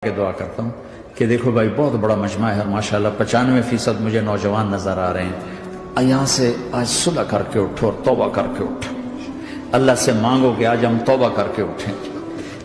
کہ دعا کرتا ہوں کہ دیکھو بھائی بہت بڑا مجمع ہے، ماشاءاللہ 95% مجھے نوجوان نظر آ رہے ہیں۔ یہاں سے آج صلح کر کے اٹھو اور توبہ کر کے اٹھو، اللہ سے مانگو کہ آج ہم توبہ کر کے اٹھیں،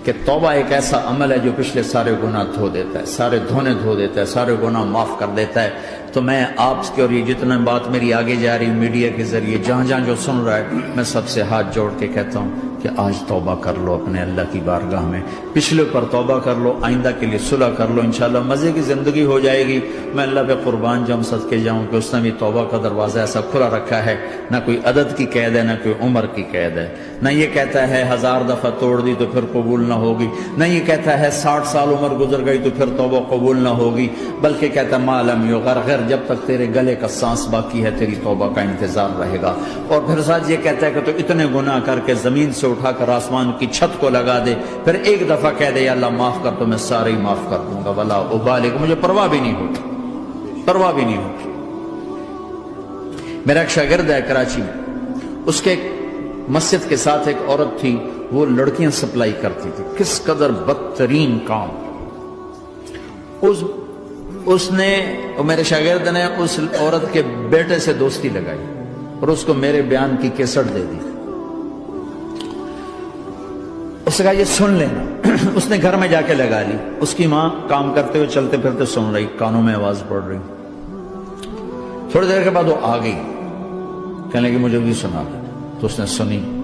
کہ توبہ ایک ایسا عمل ہے جو پچھلے سارے گناہ دھو دیتا ہے، سارے دھونے دھو دیتا ہے، سارے گناہ معاف کر دیتا ہے۔ تو میں آپ کے اور یہ جتنا بات میری آگے جا رہی میڈیا کے ذریعے جہاں جہاں جو سن رہا ہے، میں سب سے ہاتھ جوڑ کے کہتا ہوں کہ آج توبہ کر لو اپنے اللہ کی بارگاہ میں، پچھلے پر توبہ کر لو، آئندہ کے لیے صلح کر لو، انشاءاللہ مزے کی زندگی ہو جائے گی۔ میں اللہ پہ قربان جاؤں، صدقے جاؤں کہ اس نے بھی توبہ کا دروازہ ایسا کھلا رکھا ہے، نہ کوئی عدد کی قید ہے، نہ کوئی عمر کی قید ہے، نہ یہ کہتا ہے 1000 دفعہ توڑ دی تو پھر قبول نہ ہوگی، نہ یہ کہتا ہے 60 سال عمر گزر گئی تو پھر توبہ قبول نہ ہوگی، بلکہ کہتا ہے ما لم یغرغر، جب تک تیرے گلے کا سانس باقی ہے تیری توبہ کا انتظار رہے گا۔ اور پھر ساتھ یہ کہتا ہے کہ تو اتنے گناہ کر کے زمین سے اٹھا کر آسمان کی چھت کو لگا دے، پھر ایک دفعہ کہہ دے یا اللہ معاف کر تو میں سارے ہی معاف کر دوں گا، ولا ابالغ، مجھے پرواہ بھی نہیں ہوتی، پرواہ بھی نہیں ہوتی۔ میرا ایک شاگرد ہے کراچی میں، اس کے ایک مسجد کے ساتھ ایک عورت تھی، وہ لڑکیاں سپلائی کرتی تھی، کس قدر بدترین کام۔ اس نے، میرے شاگرد نے اس عورت کے بیٹے سے دوستی لگائی اور اس کو میرے بیان کی کیسٹ دے دی۔ اس نے کہا یہ سن لینا، اس نے گھر میں جا کے لگا لی، اس کی ماں کام کرتے ہوئے چلتے پھرتے سن رہی، کانوں میں آواز پڑ رہی۔ تھوڑی دیر کے بعد وہ آ گئی، کہنے لگی مجھے بھی سنا دے، تو اس نے سنی،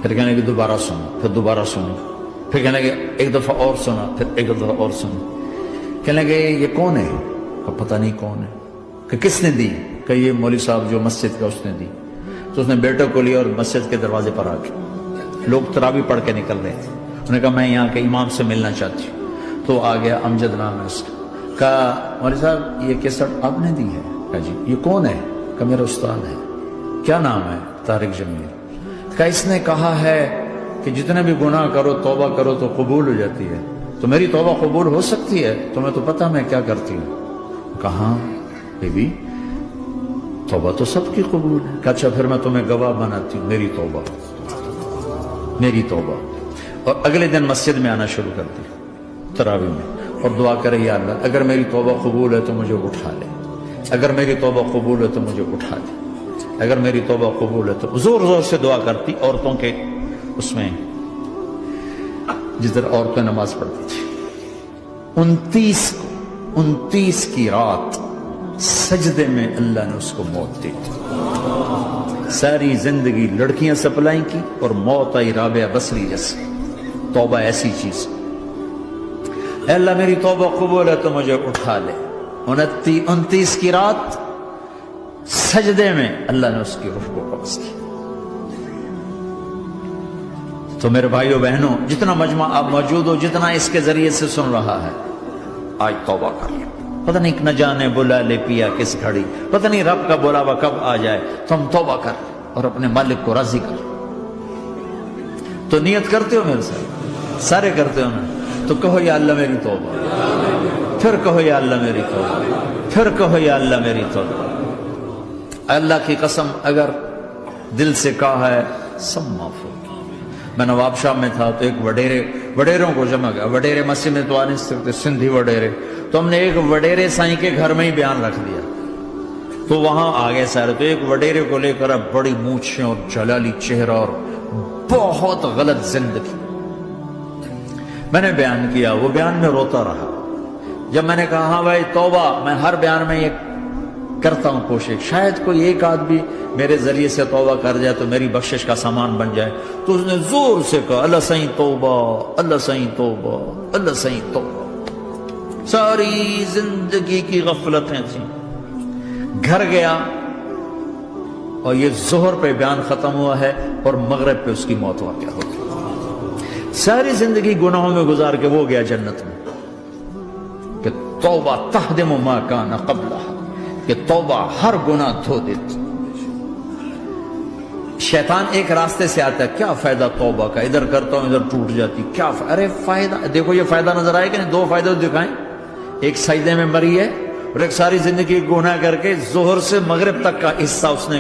پھر کہنے لگی دوبارہ سنا، پھر دوبارہ سنی، پھر کہنے لگی ایک دفعہ اور سنا، پھر ایک دفعہ اور سنی۔ کہنے لگے یہ کون ہے؟ پتہ نہیں کون ہے۔ کہ کس نے دی؟ کہ یہ مولوی صاحب جو مسجد کا اس نے دی۔ تو اس نے بیٹے کو لیا اور مسجد کے دروازے پر آ کے، لوگ تراویح پڑھ کے نکل رہے تھے، انہوں نے کہا میں یہاں کے امام سے ملنا چاہتی ہوں۔ تو آ گیا، امجد نام ہے اس کا، کہا مولوی صاحب یہ کیسٹ آپ نے دی ہے؟ کہا جی۔ یہ کون ہے؟ کہ میرا استاد ہے۔ کیا نام ہے؟ طارق جمیل۔ کہ اس نے کہا ہے کہ جتنے بھی گناہ کرو توبہ کرو تو قبول ہو جاتی ہے، تو میری توبہ قبول ہو سکتی ہے؟ تمہیں تو پتہ میں کیا کرتی ہوں۔ کہا بی بی توبہ تو سب کی قبول ہے۔ کہ اچھا پھر میں تمہیں گواہ بناتی ہوں، میری توبہ، میری توبہ۔ اور اگلے دن مسجد میں آنا شروع کر دی تراویح میں، اور دعا کرے یا اللہ اگر میری توبہ قبول ہے تو مجھے اٹھا لے، اگر میری توبہ قبول ہے تو مجھے اٹھا لے، اگر میری توبہ قبول ہے تو زور زور سے دعا کرتی، عورتوں کے اس میں جس طرح عورتیں نماز پڑھتی تھی۔ 29 کی رات سجدے میں اللہ نے اس کو موت دی تھی۔ ساری زندگی لڑکیاں سپلائی کی اور موت آئی رابعہ بصری جیسے۔ توبہ ایسی چیز، اے اللہ میری توبہ قبول ہے تو مجھے اٹھا لے۔ 29 کی رات سجدے میں اللہ نے اس کی روح کو قبض کی۔ تو میرے بھائیو بہنوں، جتنا مجمع آپ موجود ہو، جتنا اس کے ذریعے سے سن رہا ہے، آج توبہ کر لیں۔ پتہ نہیں نہ جانے بلا لے پیا کس گھڑی، پتہ نہیں رب کا بلاوا کب آ جائے، تو ہم توبہ کر اور اپنے مالک کو راضی کر۔ تو نیت کرتے ہو میرے ساتھ؟ سارے کرتے ہو نا؟ تو کہو یا اللہ میری توبہ، پھر کہو یا اللہ میری توبہ، پھر کہو یا اللہ میری توبہ۔ اللہ کی قسم اگر دل سے کہا ہے سب معاف ہو۔ میں نواب شاہ میں تھا تو ایک وڈیروں کو جمع گیا، وڈیرے مسجد میں تو آ نہیں سکتے، سندھی وڈیرے، تو ہم نے ایک وڈیرے سائیں کے گھر میں ہی بیان رکھ دیا، تو وہاں آگے سارے، تو ایک وڈیرے کو لے کر بڑی مونچھیں اور جلالی چہرہ اور بہت غلط زندگی، میں نے بیان کیا، وہ بیان میں روتا رہا۔ جب میں نے کہا ہاں بھائی توبہ، میں ہر بیان میں یہ کرتا ہوں کوشش، شاید کوئی ایک آدمی میرے ذریعے سے توبہ کر جائے تو میری بخشش کا سامان بن جائے، تو اس نے زور سے کہا اللہ سائیں توبہ، اللہ سائیں توبہ، اللہ سائیں توبہ۔ ساری زندگی کی غفلتیں تھیں۔ گھر گیا اور یہ ظہر پہ بیان ختم ہوا ہے اور مغرب پہ اس کی موت واقع ہو گئی۔ ساری زندگی گناہوں میں گزار کے وہ گیا جنت میں، کہ توبہ تہدم ما کان قبلہا، کہ توبہ ہر گناہ دھو دیتی۔ شیطان ایک راستے سے آتا ہے، کیا فائدہ توبہ کا، ادھر کرتا ہوں ادھر ٹوٹ جاتی، کیا ارے فائدہ دیکھو، یہ فائدہ نظر آئے کہ نہیں؟ دو فائدے دکھائیں، ایک سجدے میں مری ہے اور ایک ساری زندگی گناہ کر کے ظہر سے مغرب تک کا حصہ اس نے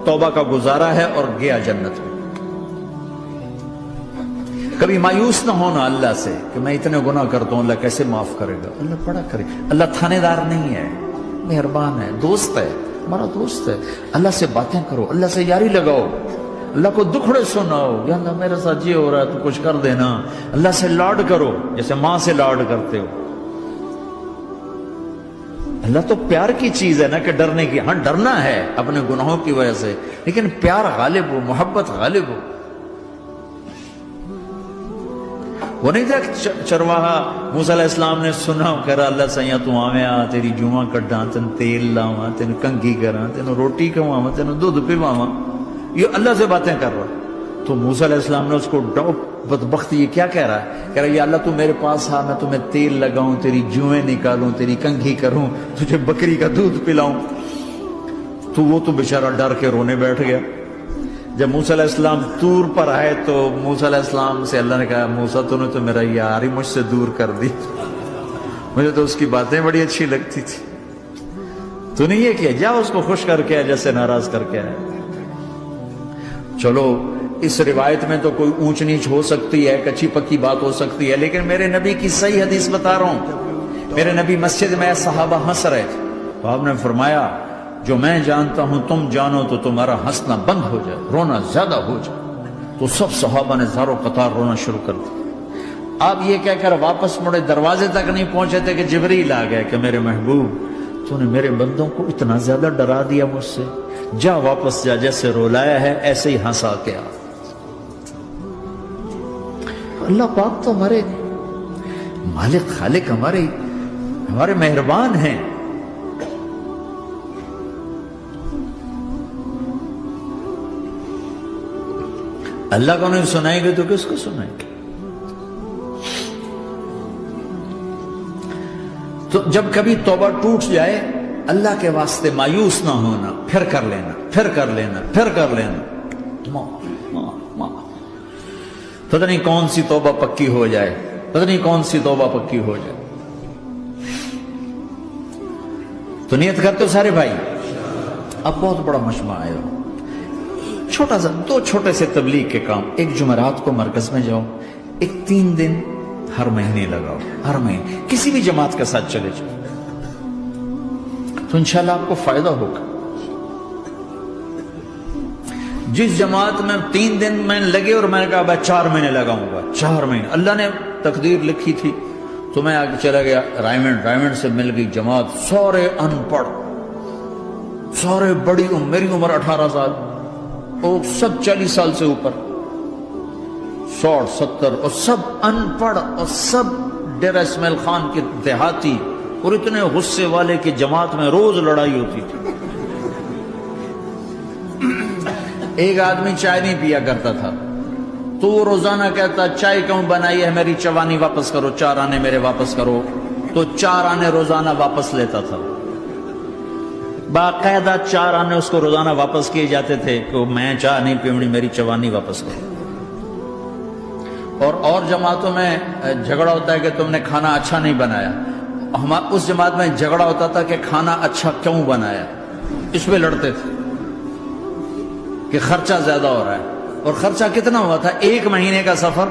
توبہ کا گزارا ہے اور گیا جنت میں۔ کبھی مایوس نہ ہونا اللہ سے کہ میں اتنے گناہ کرتا ہوں، اللہ کیسے معاف کرے گا؟ اللہ بڑا کرے. اللہ تھانے دار نہیں ہے، مہربان ہے، دوست ہے، ہمارا دوست ہے. اللہ سے باتیں کرو، اللہ سے یاری لگاؤ، اللہ کو دکھڑے سناؤ. یا اللہ میرے ساتھ یہ ہو رہا ہے تو کچھ کر دینا. اللہ سے لاڈ کرو جیسے ماں سے لاڈ کرتے ہو. اللہ تو پیار کی چیز ہے نا کہ ڈرنے کی. ہاں ڈرنا ہے اپنے گناہوں کی وجہ سے، لیکن پیار غالب ہو، محبت غالب ہو. وہ نہیں تھا چرواہا موسیٰ علیہ السلام نے سنا، کہہ رہا اللہ سیاں تو آویں تیری جواں کڈاں، تین تیل لاواں، تین کنگھی کراں، تین روٹی کھواواں، تین دودھ پلاواں. یہ اللہ سے باتیں کر رہا. تو موسیٰ علیہ السلام نے اس کو بدبخت یہ کیا کہہ رہا ہے؟ کہہ رہا ہے یا اللہ تو میرے پاس آ، میں تمہیں تیل لگاؤں، تیری جوئیں نکالوں، تیری کنگھی کروں، تجھے بکری کا دودھ پلاؤں. تو وہ تو بیچارہ ڈر کے رونے بیٹھ گیا. جب موسیٰ علیہ السلام طور پر آئے تو موسیٰ علیہ السلام سے اللہ نے کہا موسیٰ تو نے تو میرا یار ہی مجھ سے دور کر دی، مجھے تو اس کی باتیں بڑی اچھی لگتی تھی. تو نے یہ کیا، جا اس کو خوش کر کے جیسے ناراض کر کے آئے. چلو اس روایت میں تو کوئی اونچ نیچ ہو سکتی ہے، کچی پکی بات ہو سکتی ہے، لیکن میرے نبی کی صحیح حدیث بتا رہا ہوں. میرے نبی مسجد میں صحابہ ہنس رہے تھے تو آپ نے فرمایا جو میں جانتا ہوں تم جانو تو تمہارا ہنسنا بند ہو جائے، رونا زیادہ ہو جائے. تو سب صحابہ نے زاروں قطار رونا شروع کر دیا. آپ یہ کہہ کر واپس مڑے، دروازے تک نہیں پہنچے تھے کہ جبریل آ گئے کہ میرے محبوب تو نے میرے بندوں کو اتنا زیادہ ڈرا دیا مجھ سے، جا واپس جا، جیسے رولایا ہے ایسے ہی ہنسا کے آ. اللہ پاک تو ہمارے مالک خالق، ہمارے مہربان ہیں. اللہ کو نہیں سنائیں گے تو کس کو سنائیں گے؟ تو جب کبھی توبہ ٹوٹ جائے اللہ کے واسطے مایوس نہ ہونا، پھر کر لینا، پھر کر لینا، پھر کر لینا. پتہ نہیں کون سی توبہ پکی ہو جائے، پتہ نہیں کون سی توبہ پکی ہو جائے. تو نیت کرتے ہو سارے بھائی؟ اب بہت بڑا مجمع آئے ہو، چھوٹا سا دو چھوٹے سے تبلیغ کے کام. ایک جمعرات کو مرکز میں جاؤ، ایک 3 دن ہر مہینے لگاؤ، ہر مہینے کسی بھی جماعت کے ساتھ چلے جاؤ تو انشاءاللہ آپ کو فائدہ ہوگا. جس جماعت میں 3 دن میں لگے اور میں نے کہا بھائی 4 مہینے لگاؤں گا، 4 مہینے اللہ نے تقدیر لکھی تھی. تو میں آگے چلا گیا رائمنڈ سے مل گئی جماعت، سارے ان پڑھ، سارے بڑی عمر، میری عمر 18 سال اور سب 40 سال سے اوپر، 60 70 اور سب ان پڑھ اور سب ڈیرہ اسماعیل خان کے دیہاتی، اور اتنے غصے والے کہ جماعت میں روز لڑائی ہوتی تھی. ایک آدمی چائے نہیں پیا کرتا تھا تو وہ روزانہ کہتا چائے کیوں بنائی ہے، میری چوانی واپس کرو، 4 آنے میرے واپس کرو. تو 4 آنے روزانہ واپس لیتا تھا، باقاعدہ 4 آنے اس کو روزانہ واپس کیے جاتے تھے کہ میں چائے نہیں پیوڑی، میری چوانی واپس کرو. اور جماعتوں میں جھگڑا ہوتا ہے کہ تم نے کھانا اچھا نہیں بنایا. اس جماعت میں جھگڑا ہوتا تھا کہ کھانا اچھا کیوں بنایا، اس پہ لڑتے تھے کہ خرچہ زیادہ ہو رہا ہے. اور خرچہ کتنا ہوا تھا؟ 1 مہینے کا سفر،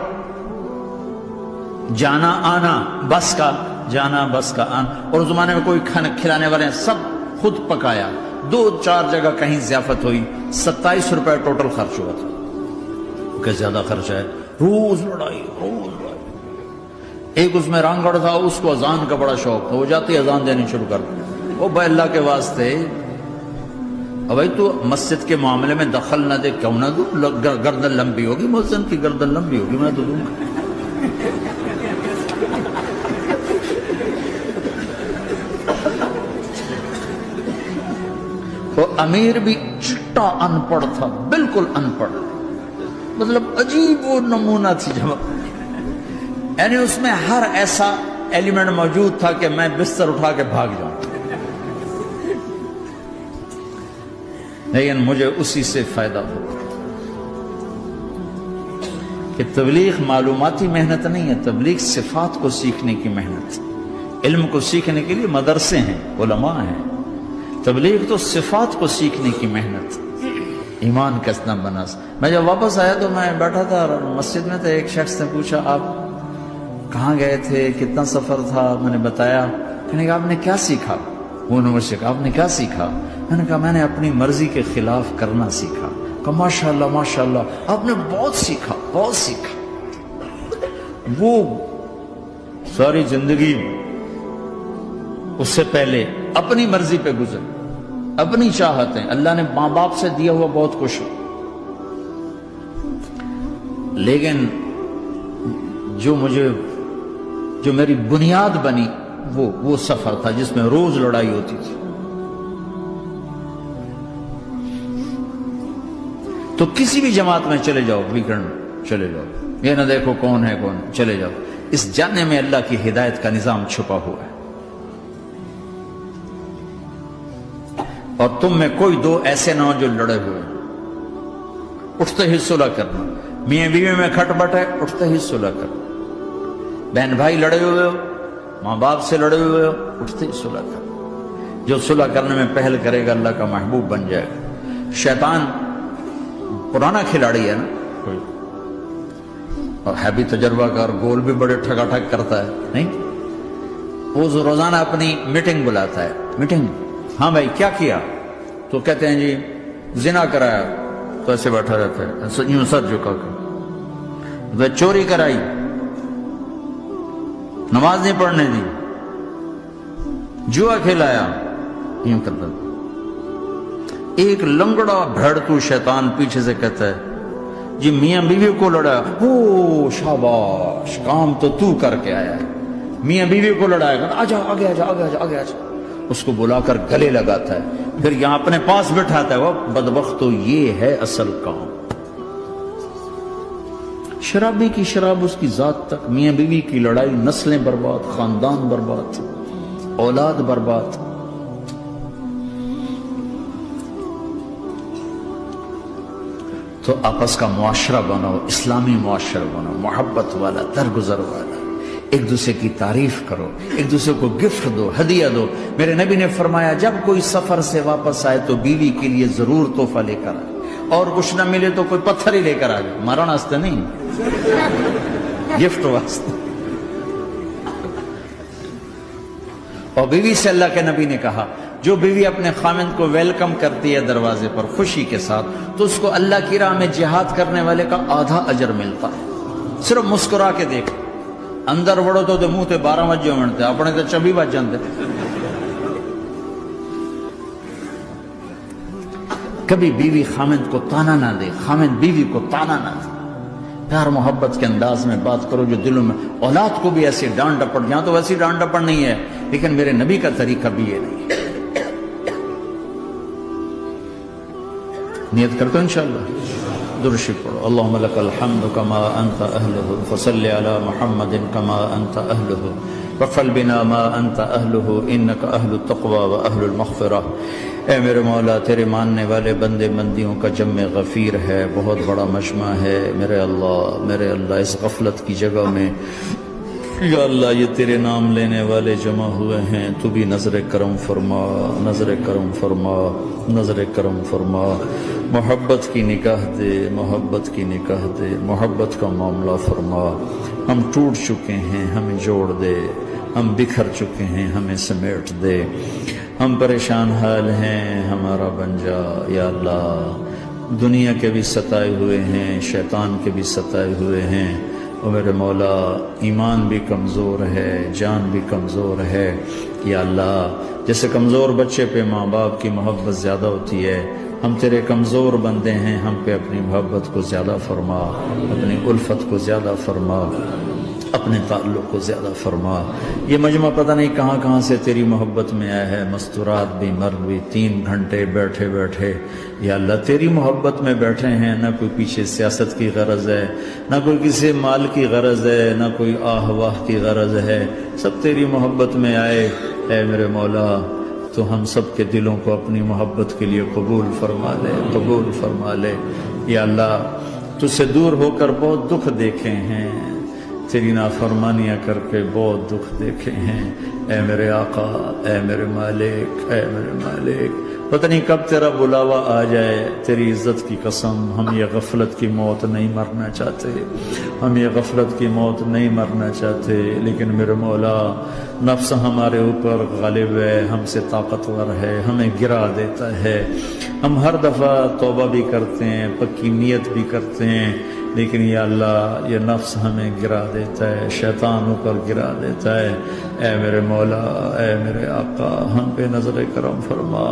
جانا آنا، بس کا جانا بس کا آنا. اور اس زمانے میں کوئی کھانا کھلانے والے سب خود پکایا، 2-4 جگہ کہیں ضیافت ہوئی، 27 روپے ٹوٹل خرچ ہوا تھا. کہ زیادہ خرچہ ہے، روز لڑائی. ایک اس میں رانگڑ تھا، اس کو اذان کا بڑا شوق تھا، وہ جاتی اذان دینی شروع کر دی. وہ بھائی اللہ کے واسطے بھائی تو مسجد کے معاملے میں دخل نہ دے، کیوں نہ دوں؟ گردن لمبی ہوگی، مؤذن کی گردن لمبی ہوگی، میں تو دوں گا. وہ امیر بھی چٹا ان پڑھ تھا، بالکل ان پڑھ، مطلب عجیب وہ نمونہ تھی جماعت. یعنی اس میں ہر ایسا ایلیمنٹ موجود تھا کہ میں بستر اٹھا کے بھاگ جاؤں، لیکن مجھے اسی سے فائدہ ہوتا کہ تبلیغ معلوماتی محنت نہیں ہے، تبلیغ صفات کو سیکھنے کی محنت. علم کو سیکھنے کے لیے مدرسے ہیں، علماء ہیں، تبلیغ تو صفات کو سیکھنے کی محنت. ایمان کیسنا بنا. میں جب واپس آیا تو میں بیٹھا تھا مسجد میں، تو ایک شخص نے پوچھا آپ کہاں گئے تھے، کتنا سفر تھا؟ میں نے بتایا. میں نے کہا آپ نے کیا سیکھا؟ وہ نے مجھ سے کہا آپ نے کیا سیکھا؟ میں نے کہا میں نے اپنی مرضی کے خلاف کرنا سیکھا. کہا ماشاءاللہ ماشاءاللہ آپ نے بہت سیکھا، بہت سیکھا. وہ ساری زندگی اس سے پہلے اپنی مرضی پہ گزر، اپنی چاہتیں، اللہ نے ماں باپ سے دیا ہوا بہت کچھ، لیکن جو میری بنیاد بنی وہ سفر تھا جس میں روز لڑائی ہوتی تھی. تو کسی بھی جماعت میں چلے جاؤ، ویکنڈ چلے جاؤ، یہ نہ دیکھو کون ہے کون، چلے جاؤ. اس جاننے میں اللہ کی ہدایت کا نظام چھپا ہوا ہے. اور تم میں کوئی دو ایسے نہ ہو جو لڑے ہوئے، اٹھتے ہی صلح کرنا. میاں بیوی میں کھٹ بٹ ہے، اٹھتے ہی صلح کرنا. بہن بھائی لڑے ہوئے ہو، ماں باپ سے لڑے ہوئے ہو، اٹھتے ہی صلح کرنا. جو صلح کرنے میں پہل کرے گا اللہ کا محبوب بن جائے گا. شیطان پرانا کھلاڑی ہے نا کوئی، اور ہے بھی تجربہ کار، گول بھی بڑے ٹھگا ٹھگ کرتا ہے. نہیں، وہ روزانہ اپنی میٹنگ بلاتا ہے. میٹنگ، ہاں بھائی کیا کیا؟ تو کہتے ہیں جی زنا کرایا، تو ایسے بیٹھا رہتا ہے یوں سر جھکا کر. چوری کرائی، نماز نہیں پڑھنے دی، جوا کھلایا، یوں کرتا. ایک لنگڑا بھیڑتو شیطان پیچھے سے کہتا ہے جی میاں بیوی کو لڑایا. او شاباش، کام تو کر کے آیا ہے. میاں بیوی کو لڑایا، آجا آگے آجا آگے آجا آگے آجا. اس کو بلا کر گلے لگاتا ہے، پھر یہاں اپنے پاس بٹھاتا ہے. وہ بدبخت، تو یہ ہے اصل کام. شرابی کی شراب اس کی ذات تک، میاں بیوی کی لڑائی، نسلیں برباد، خاندان برباد، اولاد برباد. تو آپس کا معاشرہ بناؤ، اسلامی معاشرہ بناؤ، محبت والا، درگزر والا. ایک دوسرے کی تعریف کرو، ایک دوسرے کو گفٹ دو، ہدیہ دو. میرے نبی نے فرمایا جب کوئی سفر سے واپس آئے تو بیوی کے لیے ضرور تحفہ لے کر آئے، اور کچھ نہ ملے تو کوئی پتھر ہی لے کر آئے. مارن واسطے نہیں، گفٹ واسطے. اور بیوی سے اللہ کے نبی نے کہا جو بیوی اپنے خامند کو ویلکم کرتی ہے دروازے پر خوشی کے ساتھ، تو اس کو اللہ کی راہ میں جہاد کرنے والے کا آدھا اجر ملتا ہے. صرف مسکرا کے دیکھ. اندر وڑو تو منہ تے 12 وجہ منتے، اپنے تو 24 بج جاندے. کبھی بیوی خامند کو تانا نہ دے، خامند بیوی کو تانا نہ دے. پیار محبت کے انداز میں بات کرو جو دلوں میں. اولاد کو بھی ایسی ڈانٹ ڈپٹ، یہاں تو ویسی ڈانٹ ڈپٹ نہیں ہے، لیکن میرے نبی کا طریقہ بھی یہ نہیں ہے. نیت کرتے ہو انشاءاللہ. درشی پڑھو. اللہم لک الحمد کما انت اہلہ، فصل علی محمد کما انت اہلہ، وفل بنا ما انت اہلہ، انک اہل التقوی و اہل المغفرہ. اے میرے مولا، تیرے ماننے والے بندے بندیوں کا جمع غفیر ہے، بہت بڑا مجمع ہے. میرے اللہ اس غفلت کی جگہ میں یا اللہ یہ تیرے نام لینے والے جمع ہوئے ہیں، تو بھی نظر کرم فرما، نظر کرم فرما، نظر کرم فرما. محبت کی نکاح دے، محبت کی نکاح دے، محبت کا معاملہ فرما. ہم ٹوٹ چکے ہیں، ہمیں جوڑ دے. ہم بکھر چکے ہیں، ہمیں سمیٹ دے. ہم پریشان حال ہیں، ہمارا بن جا یا اللہ. دنیا کے بھی ستائے ہوئے ہیں، شیطان کے بھی ستائے ہوئے ہیں. اور میرے مولا ایمان بھی کمزور ہے، جان بھی کمزور ہے. یا اللہ جیسے کمزور بچے پہ ماں باپ کی محبت زیادہ ہوتی ہے، ہم تیرے کمزور بندے ہیں، ہم پہ اپنی محبت کو زیادہ فرما، اپنی الفت کو زیادہ فرما، اپنے تعلق کو زیادہ فرما. یہ مجمع پتہ نہیں کہاں کہاں سے تیری محبت میں آیا ہے. مستورات بھی، مرد بھی، 3 گھنٹے بیٹھے بیٹھے یا اللہ تیری محبت میں بیٹھے ہیں. نہ کوئی پیچھے سیاست کی غرض ہے، نہ کوئی کسی مال کی غرض ہے، نہ کوئی آہ واہ کی غرض ہے. سب تیری محبت میں آئے. اے میرے مولا تو ہم سب کے دلوں کو اپنی محبت کے لیے قبول فرما لے، قبول فرما لے. یا اللہ تجھ سے دور ہو کر بہت دکھ دیکھے ہیں، تیری نافرمانیاں کر کے بہت دکھ دیکھے ہیں، اے میرے آقا، اے میرے مالک، اے میرے مالک، پتہ نہیں کب تیرا بلاوا آ جائے، تیری عزت کی قسم ہم یہ غفلت کی موت نہیں مرنا چاہتے، ہم یہ غفلت کی موت نہیں مرنا چاہتے، لیکن میرے مولا نفس ہمارے اوپر غالب ہے، ہم سے طاقتور ہے، ہمیں گرا دیتا ہے، ہم ہر دفعہ توبہ بھی کرتے ہیں، پکی نیت بھی کرتے ہیں، لیکن یا اللہ یہ نفس ہمیں گرا دیتا ہے، شیطان اوپر گرا دیتا ہے۔ اے میرے مولا، اے میرے آقا، ہم پہ نظر کرم فرما،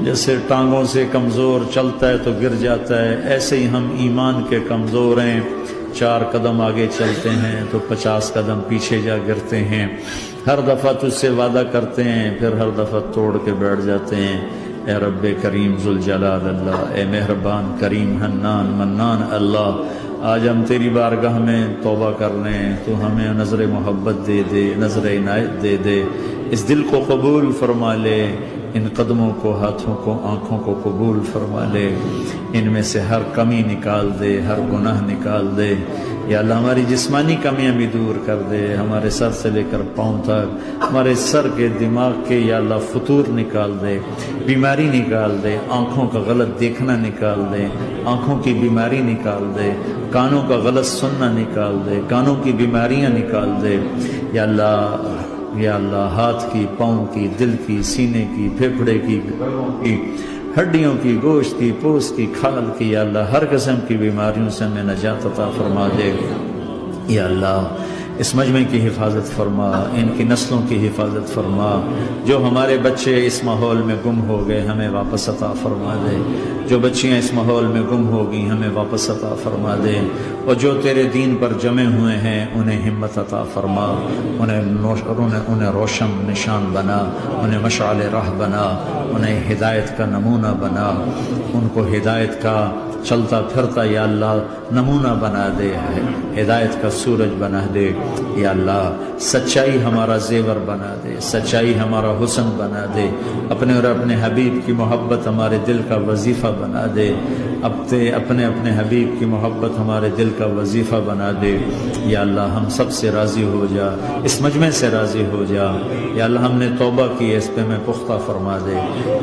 جیسے ٹانگوں سے کمزور چلتا ہے تو گر جاتا ہے، ایسے ہی ہم ایمان کے کمزور ہیں، 4 قدم آگے چلتے ہیں تو 50 قدم پیچھے جا گرتے ہیں، ہر دفعہ تجھ سے وعدہ کرتے ہیں پھر ہر دفعہ توڑ کے بیٹھ جاتے ہیں۔ اے رب کریم ذوالجلال اللہ، اے مہربان کریم حنان منان اللہ، آج ہم تیری بارگاہ میں توبہ کر رہے ہیں، تو ہمیں نظر محبت دے دے، نظر عنایت دے دے، اس دل کو قبول فرما لے، ان قدموں کو، ہاتھوں کو، آنکھوں کو قبول فرما لے، ان میں سے ہر کمی نکال دے، ہر گناہ نکال دے، یا اللہ ہماری جسمانی کمیاں بھی دور کر دے، ہمارے سر سے لے کر پاؤں تک، ہمارے سر کے دماغ کے یا اللہ فطور نکال دے، بیماری نکال دے، آنکھوں کا غلط دیکھنا نکال دے، آنکھوں کی بیماری نکال دے، کانوں کا غلط سننا نکال دے، کانوں کی بیماریاں نکال دے، یا اللہ ہاتھ کی، پاؤں کی، دل کی، سینے کی، پھیپھڑے کی، گردوں کی، ہڈیوں کی، گوشت کی، پوست کی، کھال کی، یا اللہ ہر قسم کی بیماریوں سے ہمیں نجات عطا فرما دے، یا اللہ اس مجمع کی حفاظت فرما، ان کی نسلوں کی حفاظت فرما، جو ہمارے بچے اس ماحول میں گم ہو گئے ہمیں واپس عطا فرما دے، جو بچیاں اس ماحول میں گم ہو گئی ہمیں واپس عطا فرما دے، اور جو تیرے دین پر جمع ہوئے ہیں انہیں ہمت عطا فرما، انہیں روشن نشان بنا، انہیں مشعل راہ بنا، انہیں ہدایت کا نمونہ بنا، ان کو ہدایت کا چلتا پھرتا یا اللہ نمونہ بنا دے، ہدایت کا سورج بنا دے، یا اللہ سچائی ہمارا زیور بنا دے، سچائی ہمارا حسن بنا دے، اپنے اور اپنے حبیب کی محبت ہمارے دل کا وظیفہ بنا دے، اپنے حبیب کی محبت ہمارے دل کا وظیفہ بنا دے، یا اللہ ہم سب سے راضی ہو جا، اس مجمع سے راضی ہو جا، یا اللہ ہم نے توبہ کی ہے، اس پہ میں پختہ فرما دے،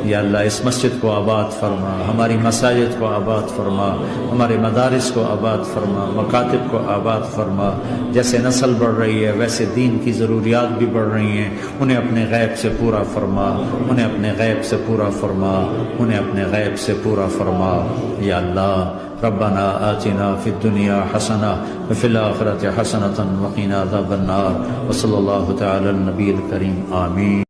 یا اللہ اس مسجد کو آباد فرما، ہماری مساجد کو آباد فرما، ہمارے مدارس کو آباد فرما، مکاتب کو آباد فرما، جیسے نسل بڑھ رہی ہے ویسے دین کی ضروریات بھی بڑھ رہی ہیں، انہیں اپنے غیب سے پورا فرما، انہیں اپنے غیب سے پورا فرما، انہیں اپنے غیب سے پورا فرما، یا اللہ ربنا آتنا فی الدنیا حسنہ وفی الآخرۃ حسنۃ وقنا عذاب النار، وصلی اللہ تعالی النبی الکریم، آمین۔